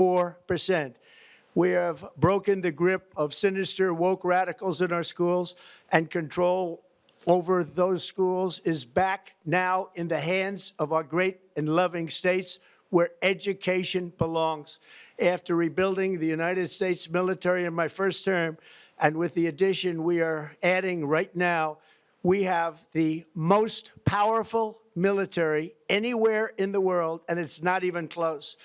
4%. We have broken the grip of sinister woke radicals in our schools, and control over those schools is back now in the hands of our great and loving states where education belongs. After rebuilding the United States military in my first term, and with the addition we are adding right now, we have the most powerful military anywhere in the world, and it's not even close.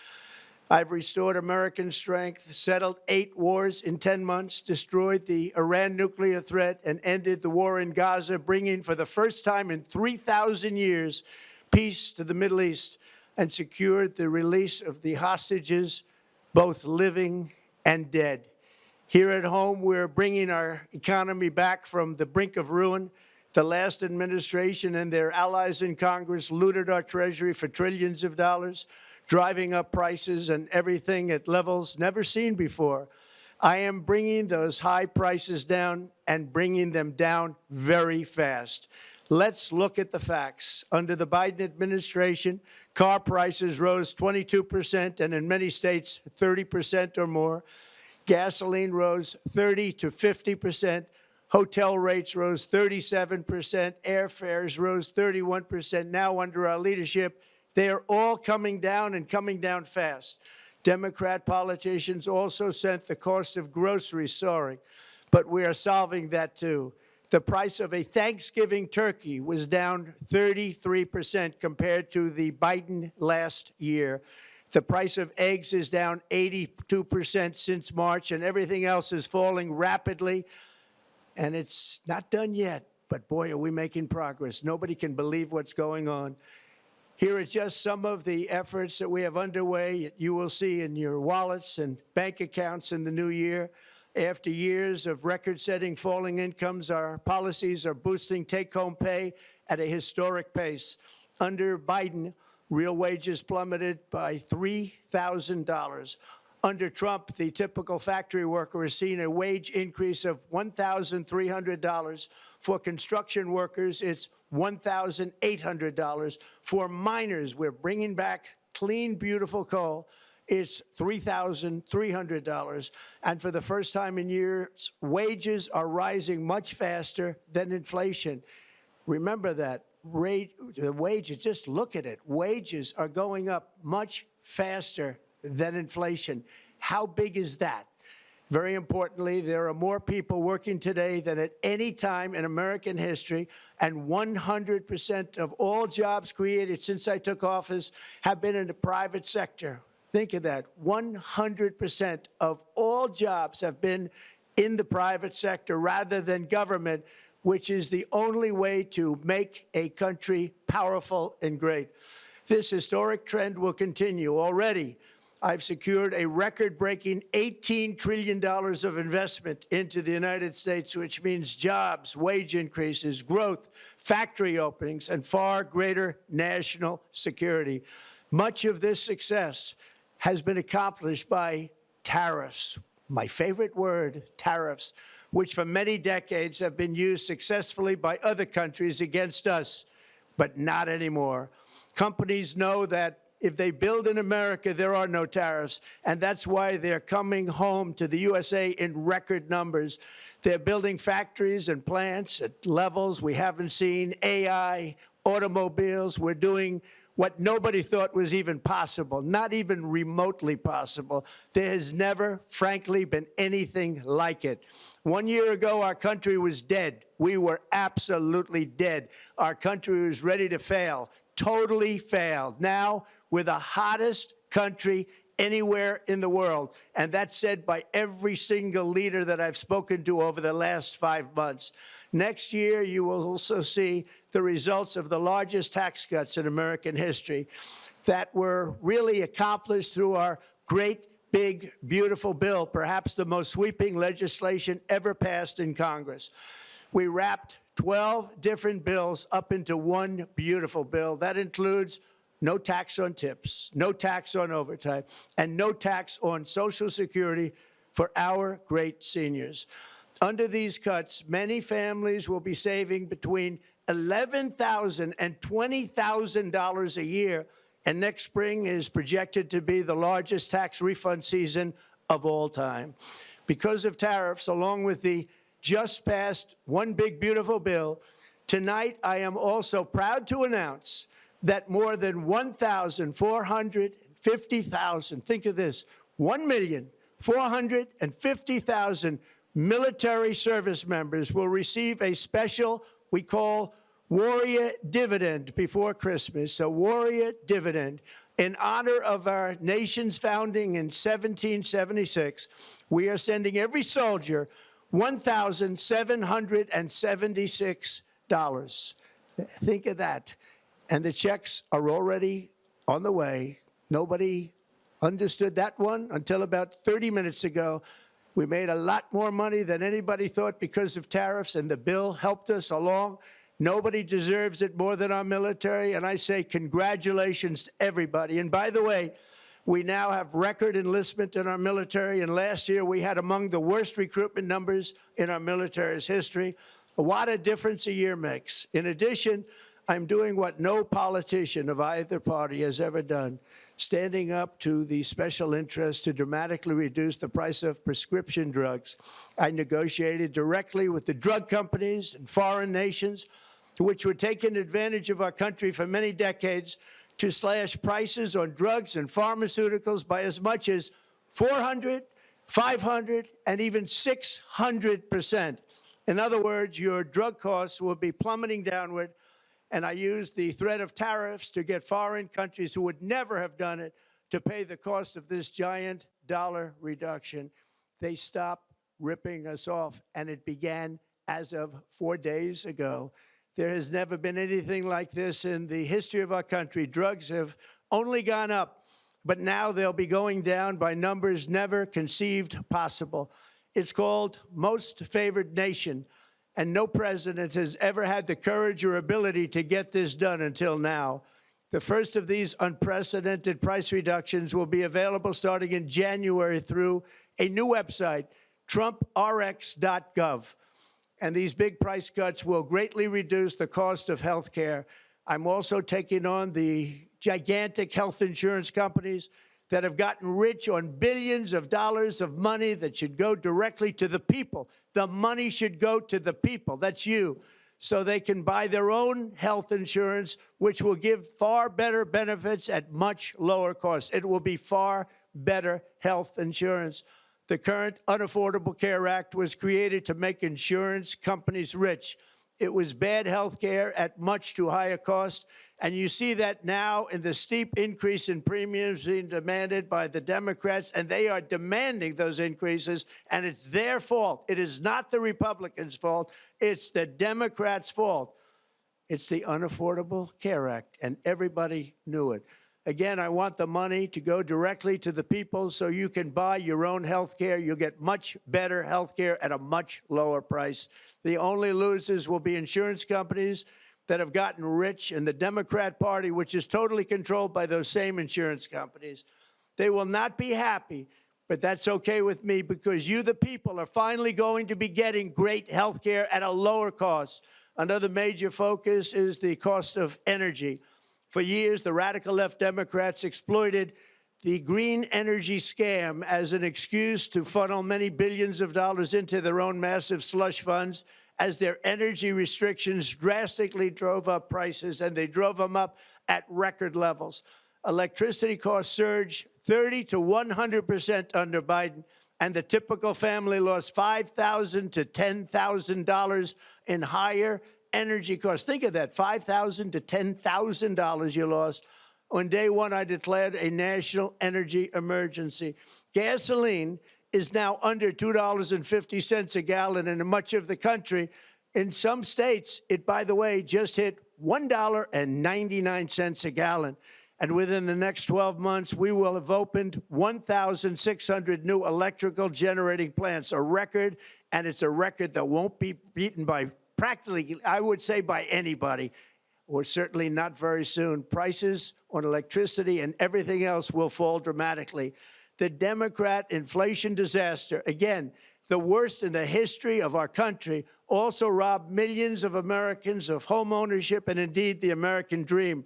I've restored American strength, settled 8 wars in 10 months, destroyed the Iran nuclear threat, and ended the war in Gaza, bringing for the first time in 3,000 years peace to the Middle East, and secured the release of the hostages, both living and dead. Here at home, we're bringing our economy back from the brink of ruin. The last administration and their allies in Congress looted our Treasury for trillions of dollars, driving up prices and everything at levels never seen before. I am bringing those high prices down and bringing them down very fast. Let's look at the facts. Under the Biden administration, car prices rose 22%, and in many states, 30% or more. Gasoline rose 30 to 50%. Hotel rates rose 37%. Airfares rose 31%. Now, under our leadership, they are all coming down and coming down fast. Democrat politicians also sent the cost of groceries soaring, but we are solving that too. The price of a Thanksgiving turkey was down 33% compared to the Biden last year. The price of eggs is down 82% since March, and everything else is falling rapidly. And it's not done yet, but boy, are we making progress. Nobody can believe what's going on. Here are just some of the efforts that we have underway. You will see in your wallets and bank accounts in the new year. After years of record-setting falling incomes, our policies are boosting take-home pay at a historic pace. Under Biden, real wages plummeted by $3,000. Under Trump, the typical factory worker has seen a wage increase of $1,300. For construction workers, it's $1,800. For miners, we're bringing back clean, beautiful coal. It's $3,300. And for the first time in years, wages are rising much faster than inflation. Remember that. The wages, just look at it. Wages are going up much faster than inflation. How big is that? Very importantly, there are more people working today than at any time in American history, and 100% of all jobs created since I took office have been in the private sector. Think of that. 100% of all jobs have been in the private sector rather than government, which is the only way to make a country powerful and great. This historic trend will continue. Already, I've secured a record-breaking $18 trillion of investment into the United States, which means jobs, wage increases, growth, factory openings, and far greater national security. Much of this success has been accomplished by tariffs. My favorite word, tariffs, which for many decades have been used successfully by other countries against us, but not anymore. Companies know that if they build in America, there are no tariffs, and that's why they're coming home to the USA in record numbers. They're building factories and plants at levels we haven't seen, AI, automobiles. We're doing what nobody thought was even possible, not even remotely possible. There has never, frankly, been anything like it. 1 year ago, our country was dead. We were absolutely dead. Our country was ready to fail, totally failed. Now, we're the hottest country anywhere in the world, and that's said by every single leader that I've spoken to over the last 5 months. Next year, you will also see the results of the largest tax cuts in American history that were really accomplished through our great, big, beautiful bill, perhaps the most sweeping legislation ever passed in Congress. We wrapped 12 different bills up into one beautiful bill. That includes no tax on tips, no tax on overtime, and no tax on Social Security for our great seniors. Under these cuts, many families will be saving between $11,000 and $20,000 a year and next spring is projected to be the largest tax refund season of all time. Because of tariffs, along with the just passed One Big Beautiful Bill, tonight I am also proud to announce that more than 1,450,000, think of this, 1,450,000 military service members will receive a special, we call Warrior Dividend before Christmas, a Warrior Dividend. In honor of our nation's founding in 1776, we are sending every soldier $1,776. Think of that. And the checks are already on the way. Nobody understood that one until about 30 minutes ago. We made a lot more money than anybody thought because of tariffs, and the bill helped us along. Nobody deserves it more than our military, and I say congratulations to everybody. And by the way, we now have record enlistment in our military, and last year we had among the worst recruitment numbers in our military's history. What a difference a year makes. In addition, I'm doing what no politician of either party has ever done, standing up to the special interests to dramatically reduce the price of prescription drugs. I negotiated directly with the drug companies and foreign nations, which were taking advantage of our country for many decades, to slash prices on drugs and pharmaceuticals by as much as 400, 500, and even 600%. In other words, your drug costs will be plummeting downward. And I used the threat of tariffs to get foreign countries who would never have done it to pay the cost of this giant dollar reduction. They stopped ripping us off, and it began as of 4 days ago. There has never been anything like this in the history of our country. Drugs have only gone up, but now they'll be going down by numbers never conceived possible. It's called Most Favored Nation. And no president has ever had the courage or ability to get this done until now. The first of these unprecedented price reductions will be available starting in January through a new website, TrumpRx.gov. And these big price cuts will greatly reduce the cost of health care. I'm also taking on the gigantic health insurance companies that have gotten rich on billions of dollars of money that should go directly to the people. The money should go to the people, that's you, so they can buy their own health insurance, which will give far better benefits at much lower costs. It will be far better health insurance. The current Unaffordable Care Act was created to make insurance companies rich. It was bad health care at much too high a cost. And you see that now in the steep increase in premiums being demanded by the Democrats, and they are demanding those increases, and it's their fault. It is not the Republicans' fault. It's the Democrats' fault. It's the Unaffordable Care Act, and everybody knew it. Again, I want the money to go directly to the people so you can buy your own health care. You'll get much better health care at a much lower price. The only losers will be insurance companies that have gotten rich, and the Democrat Party, which is totally controlled by those same insurance companies. They will not be happy, but that's okay with me, because you, the people, are finally going to be getting great health care at a lower cost. Another major focus is the cost of energy. For years, the radical left Democrats exploited the green energy scam as an excuse to funnel many billions of dollars into their own massive slush funds, as their energy restrictions drastically drove up prices, and they drove them up at record levels. Electricity costs surged 30 to 100% under Biden, and the typical family lost $5,000 to $10,000 in higher energy costs. Think of that, $5,000 to $10,000 you lost. On day one, I declared a national energy emergency. Gasoline is now under $2.50 a gallon in much of the country. In some states, it, by the way, just hit $1.99 a gallon. And within the next 12 months, we will have opened 1,600 new electrical generating plants, a record, and it's a record that won't be beaten by practically, I would say, by anybody, or certainly not very soon. Prices on electricity and everything else will fall dramatically. The Democrat inflation disaster, again, the worst in the history of our country, also robbed millions of Americans of home ownership and indeed the American dream.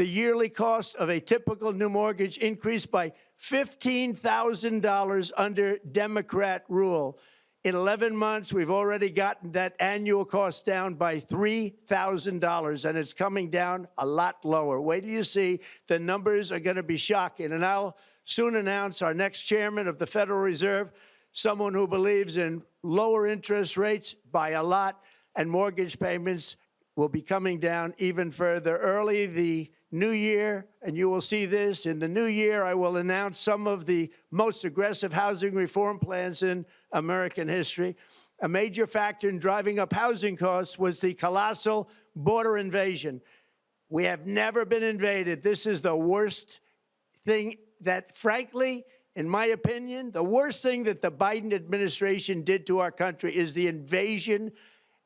The yearly cost of a typical new mortgage increased by $15,000 under Democrat rule. In 11 months, we've already gotten that annual cost down by $3,000, and it's coming down a lot lower. Wait till you see. The numbers are going to be shocking. And I'll soon announce our next chairman of the Federal Reserve, someone who believes in lower interest rates by a lot, and mortgage payments will be coming down even further. Early the new year, and you will see this, in the new year, I will announce some of the most aggressive housing reform plans in American history. A major factor in driving up housing costs was the colossal border invasion. We have never been invaded. This is the worst thing that, frankly, in my opinion, the worst thing that the Biden administration did to our country is the invasion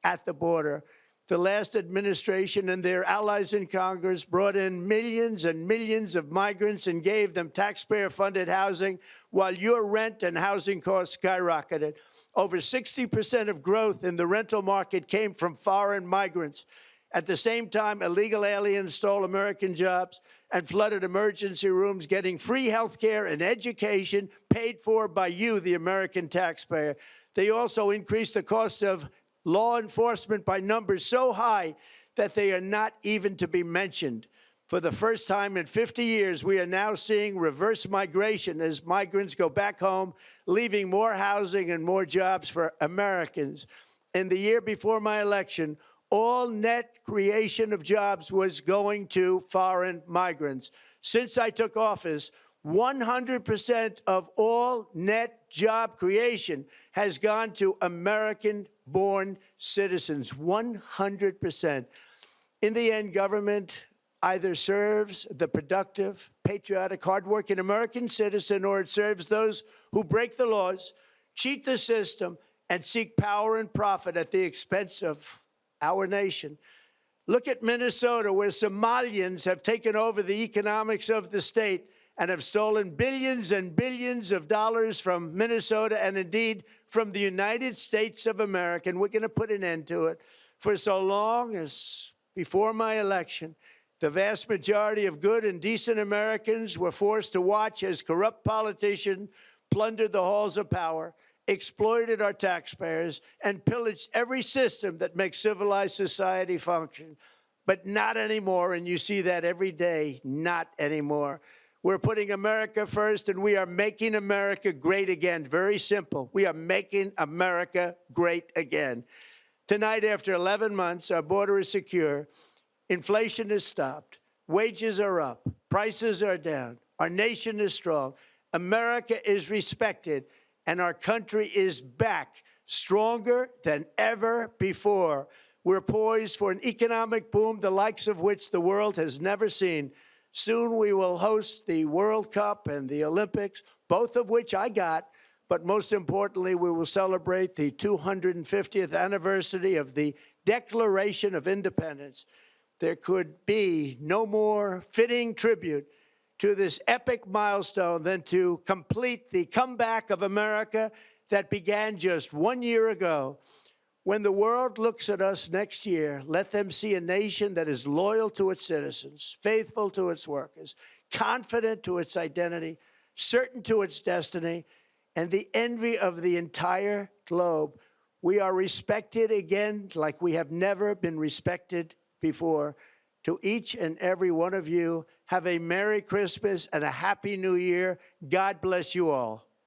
at the border. The last administration and their allies in Congress brought in millions and millions of migrants and gave them taxpayer-funded housing while your rent and housing costs skyrocketed. Over 60% of growth in the rental market came from foreign migrants. At the same time, illegal aliens stole American jobs and flooded emergency rooms, getting free health care and education paid for by you, the American taxpayer. They also increased the cost of law enforcement by numbers so high that they are not even to be mentioned. For the first time in 50 years, we are now seeing reverse migration as migrants go back home, leaving more housing and more jobs for Americans. In the year before my election, all net creation of jobs was going to foreign migrants. Since I took office, 100% of all net job creation has gone to American-born citizens, 100%. In the end, government either serves the productive, patriotic, hardworking American citizen, or it serves those who break the laws, cheat the system, and seek power and profit at the expense of our nation. Look at Minnesota, where Somalians have taken over the economics of the state and have stolen billions and billions of dollars from Minnesota and indeed from the United States of America. And we're going to put an end to it. For so long as before my election, the vast majority of good and decent Americans were forced to watch as corrupt politicians plundered the halls of power, exploited our taxpayers, and pillaged every system that makes civilized society function. But not anymore, and you see that every day, not anymore. We're putting America first, and we are making America great again. Very simple. We are making America great again. Tonight, after 11 months, our border is secure. Inflation is stopped. Wages are up. Prices are down. Our nation is strong. America is respected, and our country is back, stronger than ever before. We're poised for an economic boom, the likes of which the world has never seen. Soon we will host the World Cup and the Olympics, both of which I got. But most importantly, we will celebrate the 250th anniversary of the Declaration of Independence. There could be no more fitting tribute to this epic milestone than to complete the comeback of America that began just 1 year ago. When the world looks at us next year, let them see a nation that is loyal to its citizens, faithful to its workers, confident to its identity, certain to its destiny, and the envy of the entire globe. We are respected again like we have never been respected before. To each and every one of you, have a Merry Christmas and a Happy New Year. God bless you all.